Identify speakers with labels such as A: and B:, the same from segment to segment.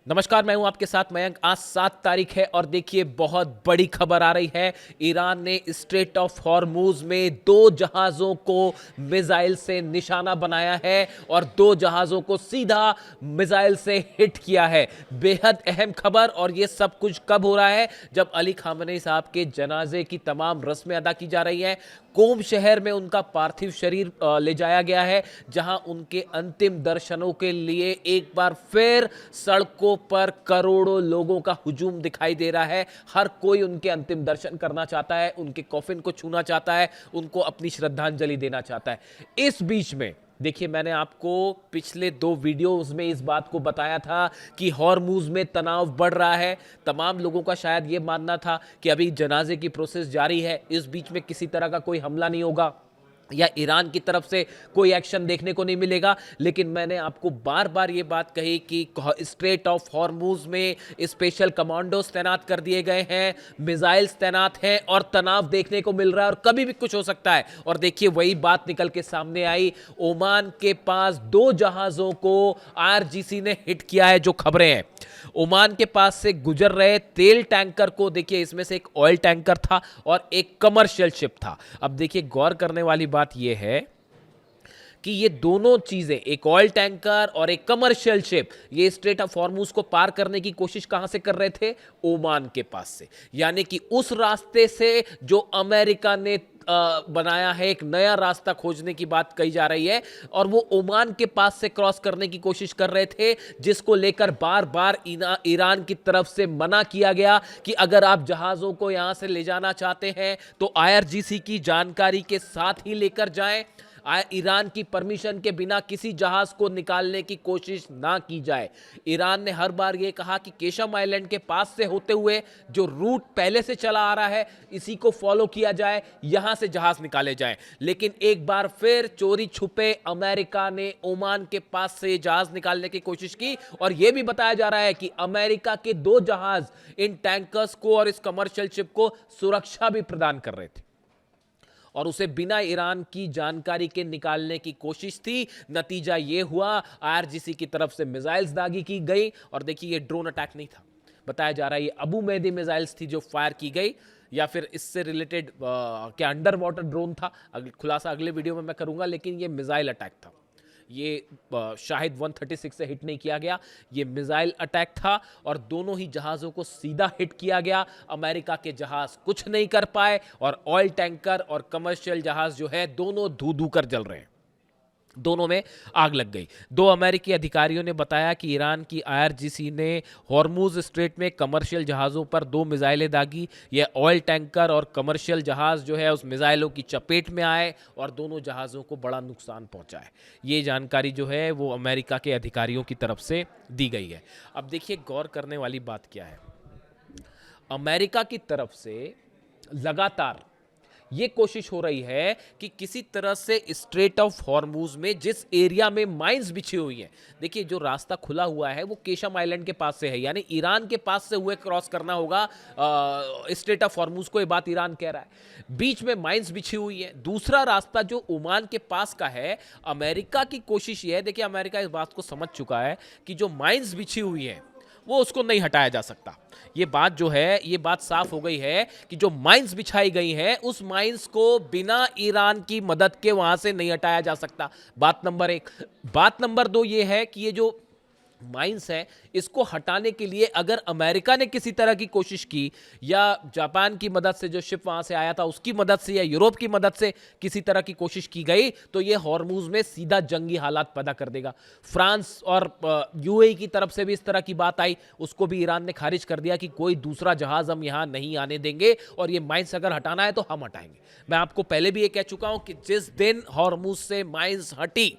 A: नमस्कार, मैं हूं आपके साथ मयंक। आज 7 तारीख है और देखिए बहुत बड़ी खबर आ रही है। ईरान ने स्ट्रेट ऑफ हॉर्मुज में 2 जहाज़ों को मिसाइल से निशाना बनाया है और 2 जहाज़ों को सीधा मिसाइल से हिट किया है। बेहद अहम खबर। और ये सब कुछ कब हो रहा है? जब अली खामनेई साहब के जनाजे की तमाम रस्में अदा की जा रही हैं। कोम शहर में उनका पार्थिव शरीर ले जाया गया है, जहां उनके अंतिम दर्शनों के लिए एक बार फिर सड़कों पर करोड़ों लोगों का हुजूम दिखाई दे रहा है। हर कोई उनके अंतिम दर्शन करना चाहता है, उनके कॉफिन को छूना चाहता है, उनको अपनी श्रद्धांजलि देना चाहता है। इस बीच में देखिए, मैंने आपको पिछले 2 वीडियोस में इस बात को बताया था कि हॉर्मुज में तनाव बढ़ रहा है। तमाम लोगों का शायद यह मानना था कि अभी जनाजे की प्रोसेस जारी है, इस बीच में किसी तरह का कोई हमला नहीं होगा या ईरान की तरफ से कोई एक्शन देखने को नहीं मिलेगा। लेकिन मैंने आपको बार बार ये बात कही कि स्ट्रेट ऑफ हॉर्मुज में स्पेशल कमांडोज तैनात कर दिए गए हैं, मिसाइल्स तैनात हैं और तनाव देखने को मिल रहा है और कभी भी कुछ हो सकता है। और देखिए, वही बात निकल के सामने आई। ओमान के पास 2 जहाजों को आईआरजीसी ने हिट किया है। जो खबरें हैं, ओमान के पास से गुजर रहे तेल टैंकर को देखिए, इसमें से एक ऑयल टैंकर था और एक कमर्शियल शिप था। अब देखिए, गौर करने वाली बात यह है कि ये दोनों चीजें, एक ऑयल टैंकर और एक कमर्शियल शिप, ये स्ट्रेट ऑफ हॉर्मुज को पार करने की कोशिश कहां से कर रहे थे? ओमान के पास से। यानी कि उस रास्ते से जो अमेरिका ने बनाया है, एक नया रास्ता खोजने की बात कही जा रही है और वो ओमान के पास से क्रॉस करने की कोशिश कर रहे थे, जिसको लेकर बार बार ईरान की तरफ से मना किया गया कि अगर आप जहाजों को यहां से ले जाना चाहते हैं तो आईआरजीसी की जानकारी के साथ ही लेकर जाएं। ईरान की परमिशन के बिना किसी जहाज को निकालने की कोशिश ना की जाए। ईरान ने हर बार यह कहा कि केशम आइलैंड के पास से होते हुए जो रूट पहले से चला आ रहा है, इसी को फॉलो किया जाए, यहां से जहाज निकाले जाए। लेकिन एक बार फिर चोरी छुपे अमेरिका ने ओमान के पास से जहाज निकालने की कोशिश की और यह भी बताया जा रहा है कि अमेरिका के 2 जहाज इन टैंकर्स को और इस कमर्शियल शिप को सुरक्षा भी प्रदान कर रहे थे और उसे बिना ईरान की जानकारी के निकालने की कोशिश थी। नतीजा यह हुआ, आईआरजीसी की तरफ से मिसाइल्स दागी की गई और देखिए, ये ड्रोन अटैक नहीं था। बताया जा रहा है ये अबू मेहदी मिसाइल्स थी जो फायर की गई, या फिर इससे रिलेटेड क्या अंडर वाटर ड्रोन था, खुलासा अगले वीडियो में मैं करूंगा। लेकिन ये मिसाइल अटैक था। ये शाहिद 136 से हिट नहीं किया गया, ये मिसाइल अटैक था और दोनों ही जहाज़ों को सीधा हिट किया गया। अमेरिका के जहाज़ कुछ नहीं कर पाए और ऑयल टैंकर और कमर्शियल जहाज़ जो है, दोनों धू धू कर जल रहे हैं। दोनों में आग लग गई। 2 अमेरिकी अधिकारियों ने बताया कि ईरान की आईआरजीसी ने हॉर्मुज स्ट्रेट में कमर्शियल जहाज़ों पर 2 मिसाइलें दागी। ये ऑयल टैंकर और कमर्शियल जहाज़ जो है उस मिसाइलों की चपेट में आए और दोनों जहाज़ों को बड़ा नुकसान पहुंचा है। ये जानकारी जो है वो अमेरिका के अधिकारियों की तरफ से दी गई है। अब देखिए, गौर करने वाली बात क्या है। अमेरिका की तरफ से लगातार ये कोशिश हो रही है कि किसी तरह से स्ट्रेट ऑफ हॉर्मुज में जिस एरिया में माइंस बिछी हुई हैं, देखिए जो रास्ता खुला हुआ है वो केशम आइलैंड के पास से है, यानी ईरान के पास से हुए क्रॉस करना होगा स्ट्रेट ऑफ हॉर्मुज को, ये बात ईरान कह रहा है। बीच में माइंस बिछी हुई है। दूसरा रास्ता जो ओमान के पास का है, अमेरिका की कोशिश ये है, देखिए अमेरिका इस बात को समझ चुका है कि जो माइंस बिछी हुई है वो उसको नहीं हटाया जा सकता। ये बात जो है, ये बात साफ हो गई है कि जो माइंस बिछाई गई हैं, उस माइंस को बिना ईरान की मदद के वहां से नहीं हटाया जा सकता। बात नंबर 1। बात नंबर 2 ये है कि ये जो माइंस है, इसको हटाने के लिए अगर अमेरिका ने किसी तरह की कोशिश की या जापान की मदद से, जो शिप वहां से आया था उसकी मदद से, या यूरोप की मदद से किसी तरह की कोशिश की गई, तो यह हॉर्मुज में सीधा जंगी हालात पैदा कर देगा। फ्रांस और यूएई की तरफ से भी इस तरह की बात आई, उसको भी ईरान ने खारिज कर दिया कि कोई दूसरा जहाज हम यहां नहीं आने देंगे और ये माइंस अगर हटाना है तो हम हटाएंगे। मैं आपको पहले भी ये कह चुका हूं कि जिस दिन हॉर्मुज से माइंस हटी,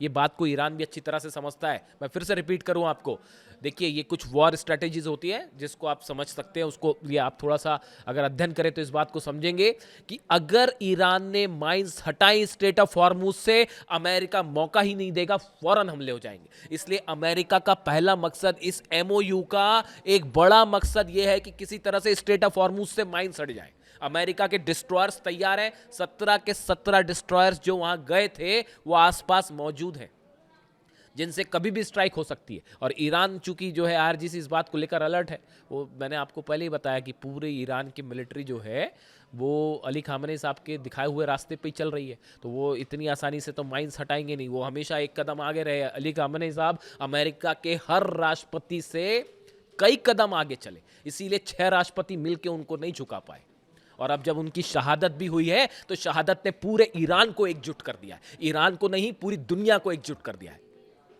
A: ये बात को ईरान भी अच्छी तरह से समझता है। मैं फिर से रिपीट करूं आपको, देखिए ये कुछ वॉर स्ट्रेटेजीज होती है जिसको आप समझ सकते हैं, उसको ये आप थोड़ा सा अगर अध्ययन करें तो इस बात को समझेंगे कि अगर ईरान ने माइंस हटाई स्ट्रेट ऑफ हॉर्मुज से, अमेरिका मौका ही नहीं देगा, फौरन हमले हो जाएंगे। इसलिए अमेरिका का पहला मकसद, इस एमओयू का एक बड़ा मकसद यह है कि किसी तरह से स्ट्रेट ऑफ हॉर्मुज से माइंस हट जाए। अमेरिका के डिस्ट्रॉयर्स तैयार हैं, 17 के 17 डिस्ट्रॉयर्स जो वहां गए थे वो आसपास मौजूद हैं। जिनसे कभी भी स्ट्राइक हो सकती है। और ईरान चूंकि जो है आईआरजीसी इस बात को लेकर अलर्ट है, वो मैंने आपको पहले ही बताया कि पूरे ईरान की मिलिट्री जो है वो अली खामेनी साहब के दिखाए हुए रास्ते पे ही चल रही है, तो वो इतनी आसानी से तो माइंस हटाएंगे नहीं, वो हमेशा एक कदम आगे रहे। अली खामेनी साहब अमेरिका के हर राष्ट्रपति से कई कदम आगे चले, इसीलिए 6 राष्ट्रपति मिलकर उनको नहीं झुका पाए। और अब जब उनकी शहादत भी हुई है तो शहादत ने पूरे ईरान को एकजुट कर दिया है, ईरान को नहीं पूरी दुनिया को एकजुट कर दिया है।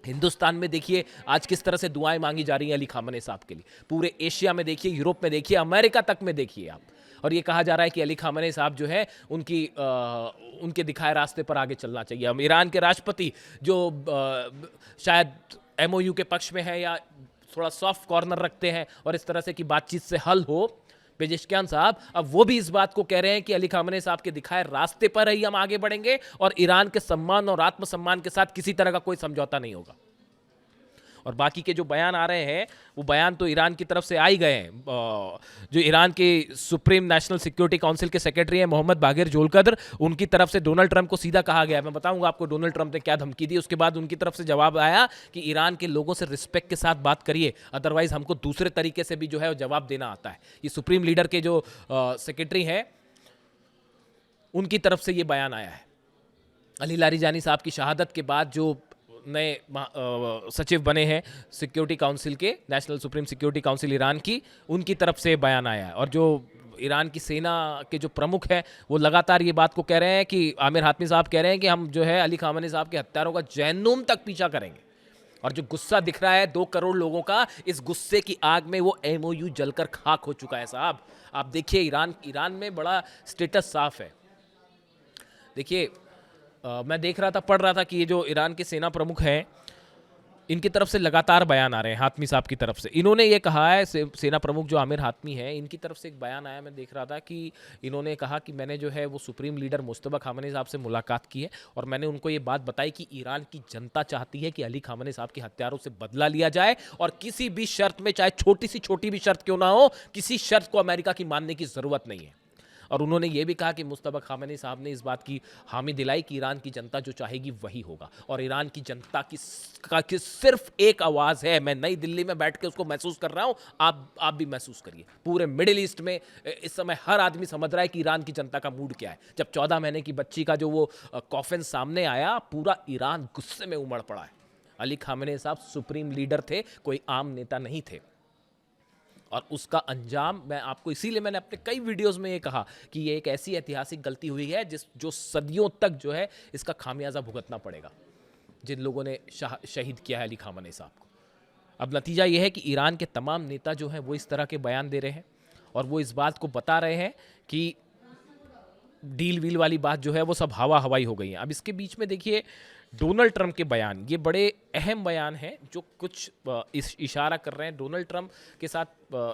A: हिंदुस्तान में देखिए आज किस तरह से दुआएं मांगी जा रही हैं अली खामेनी साहब के लिए, पूरे एशिया में देखिए, यूरोप में देखिए, अमेरिका तक में देखिए आप। और ये कहा जा रहा है कि अली खामेनी साहब जो है उनके दिखाए रास्ते पर आगे चलना चाहिए। हम ईरान के राष्ट्रपति जो शायद एमओयू के पक्ष में है या थोड़ा सॉफ्ट कॉर्नर रखते हैं और इस तरह से कि बातचीत से हल हो, पेजेश्कियान साहब अब वो भी इस बात को कह रहे हैं कि अली खामेनी साहब के दिखाए रास्ते पर ही हम आगे बढ़ेंगे और ईरान के सम्मान और आत्मसम्मान के साथ किसी तरह का कोई समझौता नहीं होगा। और बाकी के जो बयान आ रहे हैं वो बयान तो ईरान की तरफ से आ ही गए हैं। जो ईरान के सुप्रीम नेशनल सिक्योरिटी काउंसिल के सेक्रेटरी हैं मोहम्मद बागिर जोलकदर, उनकी तरफ से डोनाल्ड ट्रंप को सीधा कहा गया है। मैं बताऊंगा आपको डोनाल्ड ट्रंप ने क्या धमकी दी। उसके बाद उनकी तरफ से जवाब आया कि ईरान के लोगों से रिस्पेक्ट के साथ बात करिए, अदरवाइज हमको दूसरे तरीके से भी जो है जवाब देना आता है। ये सुप्रीम लीडर के जो सेक्रेटरी हैं उनकी तरफ से ये बयान आया है। अली लारीजानी साहब की शहादत के बाद जो नए सचिव बने हैं सिक्योरिटी काउंसिल के, national supreme security council Iran की, उनकी तरफ से बयान आया है। और जो ईरान की सेना के जो प्रमुख हैं वो लगातार ये बात को कह रहे हैं कि आमिर हातमी साहब कह रहे हैं कि हम जो है अली खामेनी साहब के हत्यारों का जहन्नुम तक पीछा करेंगे। और जो गुस्सा दिख रहा है 2 करोड़ लोगों का, इस गुस्से की आग में वो एमओयू जलकर खाक हो चुका है साहब। आप देखिए ईरान में बड़ा स्टेटस साफ है। देखिए मैं देख रहा था, पढ़ रहा था कि ये जो ईरान के सेना प्रमुख हैं इनकी तरफ से लगातार बयान आ रहे हैं हातमी साहब की तरफ से। इन्होंने ये कहा है, सेना प्रमुख जो आमिर हातमी है, इनकी तरफ से एक बयान आया, मैं देख रहा था कि इन्होंने कहा कि मैंने जो है वो सुप्रीम लीडर मुस्तफा खामेनी साहब से मुलाकात की है और मैंने उनको ये बात बताई कि ईरान की जनता चाहती है कि अली खामेनी साहब के हत्यारों से बदला लिया जाए और किसी भी शर्त में, चाहे छोटी भी शर्त क्यों ना हो, किसी शर्त को अमेरिका की मानने की जरूरत नहीं है। और उन्होंने ये भी कहा कि मुस्तफा खामेनी साहब ने इस बात की हामी दिलाई कि ईरान की जनता जो चाहेगी वही होगा। और ईरान की जनता की सिर्फ एक आवाज़ है, मैं नई दिल्ली में बैठ के उसको महसूस कर रहा हूँ, आप भी महसूस करिए। पूरे मिडिल ईस्ट में इस समय हर आदमी समझ रहा है कि ईरान की जनता का मूड क्या है। जब 14 महीने की बच्ची का जो वो कॉफिन सामने आया, पूरा ईरान गुस्से में उमड़ पड़ा है। अली खामेनी साहब सुप्रीम लीडर थे, कोई आम नेता नहीं थे। और उसका अंजाम मैं आपको, इसीलिए मैंने अपने कई वीडियोस में ये कहा कि ये एक ऐसी ऐतिहासिक गलती हुई है जो सदियों तक जो है इसका खामियाजा भुगतना पड़ेगा, जिन लोगों ने शहीद किया है अली खामेनी साहब को। अब नतीजा ये है कि ईरान के तमाम नेता जो हैं वो इस तरह के बयान दे रहे हैं और वो इस बात को बता रहे हैं कि डील वील वाली बात जो है वो सब हवाई हो गई है। अब इसके बीच में देखिए डोनाल्ड ट्रंप के बयान, ये बड़े अहम बयान हैं जो कुछ इशारा कर रहे हैं। डोनाल्ड ट्रंप के साथ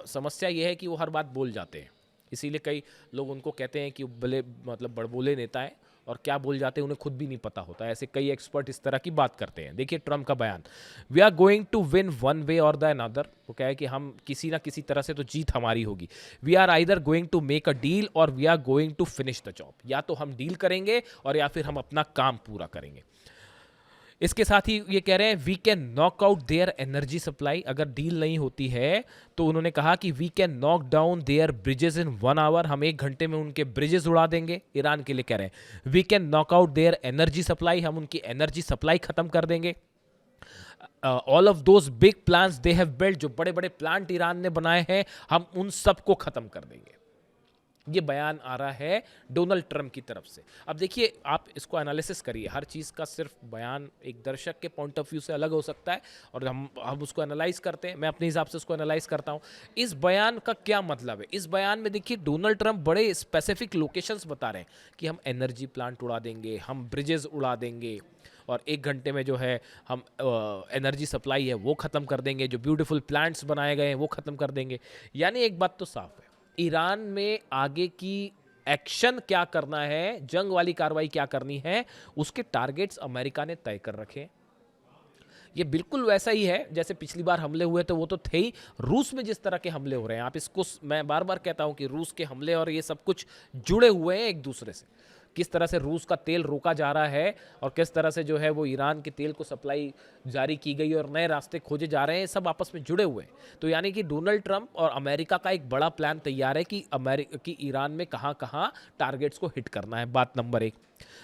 A: समस्या ये है कि वो हर बात बोल जाते हैं, इसीलिए कई लोग उनको कहते हैं कि बड़े बड़बोले नेता हैं और क्या बोल जाते हैं उन्हें खुद भी नहीं पता होता। ऐसे कई एक्सपर्ट इस तरह की बात करते हैं। देखिए ट्रंप का बयान, we are going to win one way और द अनदर। वो क्या है कि हम किसी ना किसी तरह से तो जीत हमारी होगी। We are either going to make a deal और we are going to finish the job. या तो हम डील करेंगे और या फिर हम अपना काम पूरा करेंगे। इसके साथ ही ये कह रहे हैं we can knock out their energy supply. अगर डील नहीं होती है तो उन्होंने कहा कि we can knock down their bridges in 1 hour. हम 1 घंटे में उनके ब्रिजेस उड़ा देंगे। ईरान के लिए कह रहे हैं we can knock out their energy supply. हम उनकी एनर्जी सप्लाई खत्म कर देंगे। All of those big plans they have built, जो बड़े बड़े प्लांट ईरान ने बनाए हैं हम उन सबको खत्म कर देंगे। ये बयान आ रहा है डोनाल्ड ट्रंप की तरफ से। अब देखिए आप इसको एनालिसिस करिए, हर चीज़ का सिर्फ बयान एक दर्शक के पॉइंट ऑफ व्यू से अलग हो सकता है और हम उसको एनालाइज करते हैं। मैं अपने हिसाब से उसको एनालाइज करता हूँ। इस बयान का क्या मतलब है? इस बयान में देखिए डोनाल्ड ट्रंप बड़े स्पेसिफिक लोकेशंस बता रहे हैं कि हम एनर्जी प्लांट उड़ा देंगे, हम ब्रिजेस उड़ा देंगे और 1 घंटे में जो है हम एनर्जी सप्लाई है वो ख़त्म कर देंगे, जो ब्यूटीफुल प्लांट्स बनाए गए हैं वो ख़त्म कर देंगे। यानी एक बात तो साफ है, ईरान में आगे की एक्शन क्या करना है, जंग वाली कार्रवाई क्या करनी है, उसके टारगेट्स अमेरिका ने तय कर रखे हैं। ये बिल्कुल वैसा ही है जैसे पिछली बार हमले हुए थे, वो तो थे ही। रूस में जिस तरह के हमले हो रहे हैं, आप इसको, मैं बार बार कहता हूं कि रूस के हमले और ये सब कुछ जुड़े हुए हैं एक दूसरे से। किस तरह से रूस का तेल रोका जा रहा है और किस तरह से जो है वो ईरान के तेल को सप्लाई जारी की गई और नए रास्ते खोजे जा रहे हैं, सब आपस में जुड़े हुए हैं। तो यानी कि डोनाल्ड ट्रंप और अमेरिका का एक बड़ा प्लान तैयार है कि ईरान में कहाँ कहाँ टारगेट्स को हिट करना है। बात नंबर 1।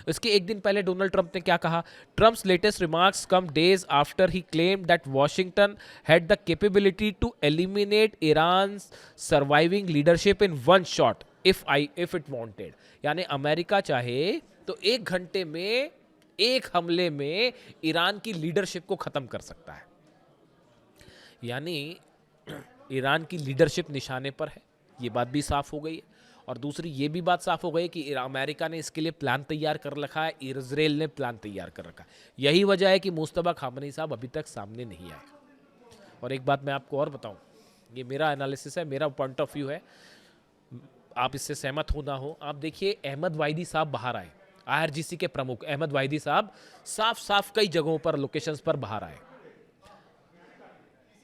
A: इसके एक दिन पहले डोनाल्ड ट्रंप ने क्या कहा? Trump's latest remarks come days after he claimed that Washington had the capability to eliminate Iran's surviving leadership in one shot if it wanted. यानी अमेरिका चाहे तो 1 घंटे में, एक हमले में ईरान की लीडरशिप को खत्म कर सकता है। यानी ईरान की लीडरशिप निशाने पर है, ये बात भी साफ हो गई है। और दूसरी ये भी बात साफ हो गई कि अमेरिका ने इसके लिए प्लान तैयार कर रखा है, इजराइल ने प्लान तैयार कर रखा है। यही वजह है कि मुस्तफा खामनेई साहब अभी तक सामने नहीं आए। और एक बात मैं आपको और बताऊं, ये मेरा एनालिसिस है, मेरा पॉइंट ऑफ व्यू है, आप इससे सहमत हो ना हो। आप देखिए, अहमद वाहिदी साहब बाहर आए, IRGC के प्रमुख अहमद वाहिदी साहब साफ साफ कई जगहों पर, लोकेशंस पर बाहर आए।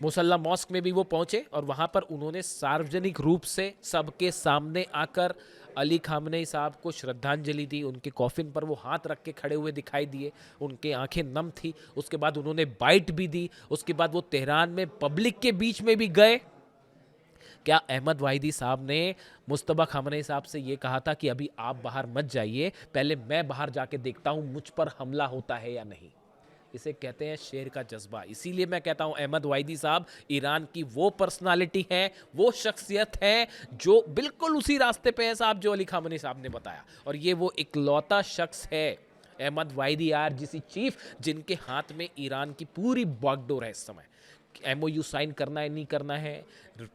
A: मुसल्ला मॉस्क में भी वो पहुंचे और वहां पर उन्होंने सार्वजनिक रूप से सबके सामने आकर अली खामनेई साहब को श्रद्धांजलि दी। उनके कॉफिन पर वो हाथ रख के खड़े हुए दिखाई दिए, उनके आंखें नम थी। उसके बाद उन्होंने बाइट भी दी। उसके बाद वो तेहरान में पब्लिक के बीच में भी गए। क्या अहमद वाहिदी साहब ने मुस्तफा खामनेई साहब से ये कहा था कि अभी आप बाहर मत जाइए, पहले मैं बाहर जाके देखता हूं मुझ पर हमला होता है या नहीं? इसे कहते हैं शेर का जज्बा। इसीलिए मैं कहता हूं अहमद वाहिदी साहब ईरान की वो पर्सनालिटी है, वो शख्सियत है जो बिल्कुल उसी रास्ते पे है साहब जो अली खामनेई साहब ने बताया। और ये वो इकलौता शख्स है, अहमद वाहिदी IRGC चीफ, जिनके हाथ में ईरान की पूरी बागडोर है इस समय। MOU साइन करना है, नहीं करना है,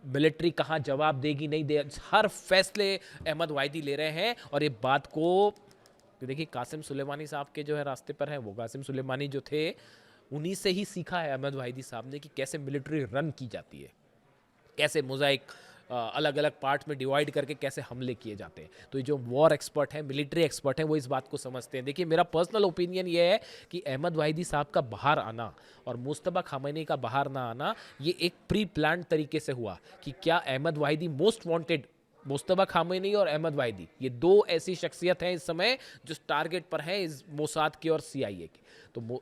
A: मिलिट्री कहाँ जवाब देगी, नहीं दे, हर फैसले अहमद वाहिदी ले रहे हैं। और ये बात को देखिए, कासिम सुलेमानी साहब के जो है रास्ते पर है, वो कासिम सुलेमानी जो थे, उन्हीं से ही सीखा है अहमद वाहिदी साहब ने कि कैसे मिलिट्री रन की जाती है, कैसे मोज़ाइक अलग अलग पार्ट में डिवाइड करके कैसे हमले किए जाते हैं। तो ये जो वॉर एक्सपर्ट हैं, मिलिट्री एक्सपर्ट हैं, वो इस बात को समझते हैं। देखिए, मेरा पर्सनल ओपिनियन ये है कि अहमद वाहिदी साहब का बाहर आना और मुस्तफा खामनेई का बाहर ना आना, ये एक प्री प्लान तरीके से हुआ कि क्या Ahmad Vahidi most wanted, Mustafa Khamenei और अहमद वाहिदी, ये 2 ऐसी शख्सियत हैं इस समय जो टारगेट पर हैं इस मोसाद की और CIA की। तो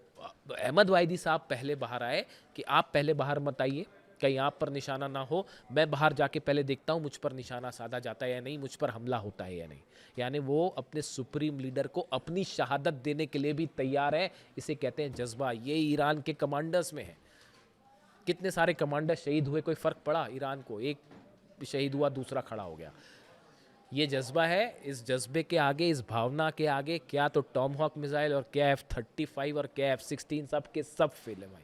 A: अहमद वाहिदी साहब पहले बाहर आए कि आप पहले बाहर मत आइए, कहीं आप पर निशाना ना हो, मैं बाहर जाके पहले देखता हूं मुझ पर निशाना साधा जाता है या नहीं, मुझ पर हमला होता है या नहीं। यानी वो अपने सुप्रीम लीडर को अपनी शहादत देने के लिए भी तैयार है। इसे कहते हैं जज्बा। ये ईरान के कमांडर्स में है। कितने सारे कमांडर शहीद हुए, कोई फर्क पड़ा ईरान को? एक शहीद हुआ, दूसरा खड़ा हो गया। ये जज्बा है। इस जज्बे के आगे, इस भावना के आगे, क्या तो टॉम हॉक मिसाइल और क्या F-35 और क्या F-16 सब के सब फेल है भाई।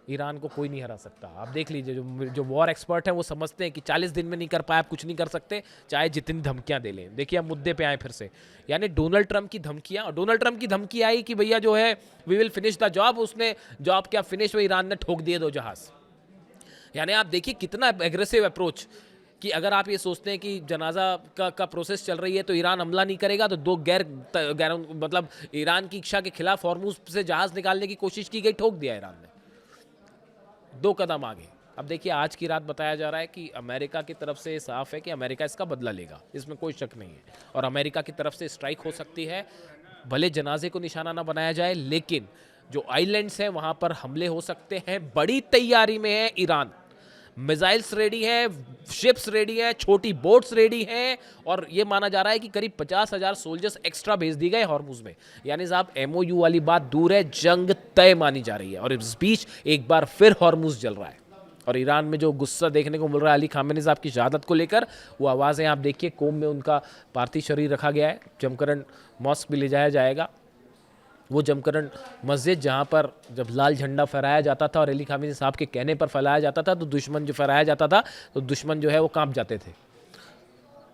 A: ईरान को कोई नहीं हरा सकता। आप देख लीजिए, जो वॉर एक्सपर्ट हैं वो समझते हैं कि 40 दिन में नहीं कर पाए, आप कुछ नहीं कर सकते, चाहे जितनी धमकियां दे लें। देखिए, हम मुद्दे पे आए फिर से, यानी डोनाल्ड ट्रंप की धमकियां। और डोनाल्ड ट्रंप की धमकी आई कि भैया जो है we will finish the job. उसने जॉब क्या फिनिश, वो ईरान ने ठोक दिए 2 जहाज। यानी आप देखिए कितना एग्रेसिव अप्रोच कि अगर आप ये सोचते हैं कि जनाजा का प्रोसेस चल रही है तो ईरान हमला नहीं करेगा, तो 2 गैर मतलब ईरान की इच्छा के खिलाफ हॉर्मुज से जहाज निकालने की कोशिश की गई, ठोक दिया ईरान ने 2 कदम आगे। अब देखिए, आज की रात बताया जा रहा है कि अमेरिका की तरफ से साफ है कि अमेरिका इसका बदला लेगा, इसमें कोई शक नहीं है। और अमेरिका की तरफ से स्ट्राइक हो सकती है, भले जनाजे को निशाना ना बनाया जाए, लेकिन जो आइलैंड्स हैं वहां पर हमले हो सकते हैं। बड़ी तैयारी में है ईरान, मिसाइल्स रेडी हैं, शिप्स रेडी हैं, छोटी बोट्स रेडी हैं। और ये माना जा रहा है कि करीब 50,000 सोल्जर्स एक्स्ट्रा भेज दिए गए हॉर्मुज में। यानी साहब MOU वाली बात दूर है, जंग तय मानी जा रही है। और इस बीच एक बार फिर हॉर्मुज जल रहा है। और ईरान में जो गुस्सा देखने को मिल रहा है अली खामनेई साहब की शहादत को लेकर, वो आवाज़ें आप देखिए। कोम में उनका पार्थिव शरीर रखा गया है, जमकरन मॉस्क भी ले जाया जाएगा। वो जमकरन मस्जिद जहाँ पर जब लाल झंडा फहराया जाता था और अली खामनेई साहब के कहने पर फहराया जाता था, तो दुश्मन जो फहराया जाता था तो दुश्मन जो है वो कांप जाते थे।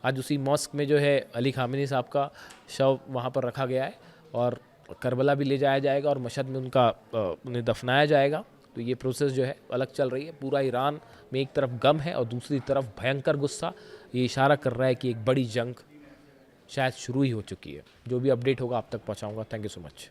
A: आज उसी मॉस्क में जो है अली खामनेई साहब का शव वहाँ पर रखा गया है और करबला भी ले जाया जाएगा और मशहद में उन्हें दफनाया जाएगा। तो ये प्रोसेस जो है अलग चल रही है। पूरा ईरान में एक तरफ गम है और दूसरी तरफ भयंकर गुस्सा। ये इशारा कर रहा है कि एक बड़ी जंग शायद शुरू ही हो चुकी है। जो भी अपडेट होगा आप तक पहुँचाऊँगा। Thank you so much.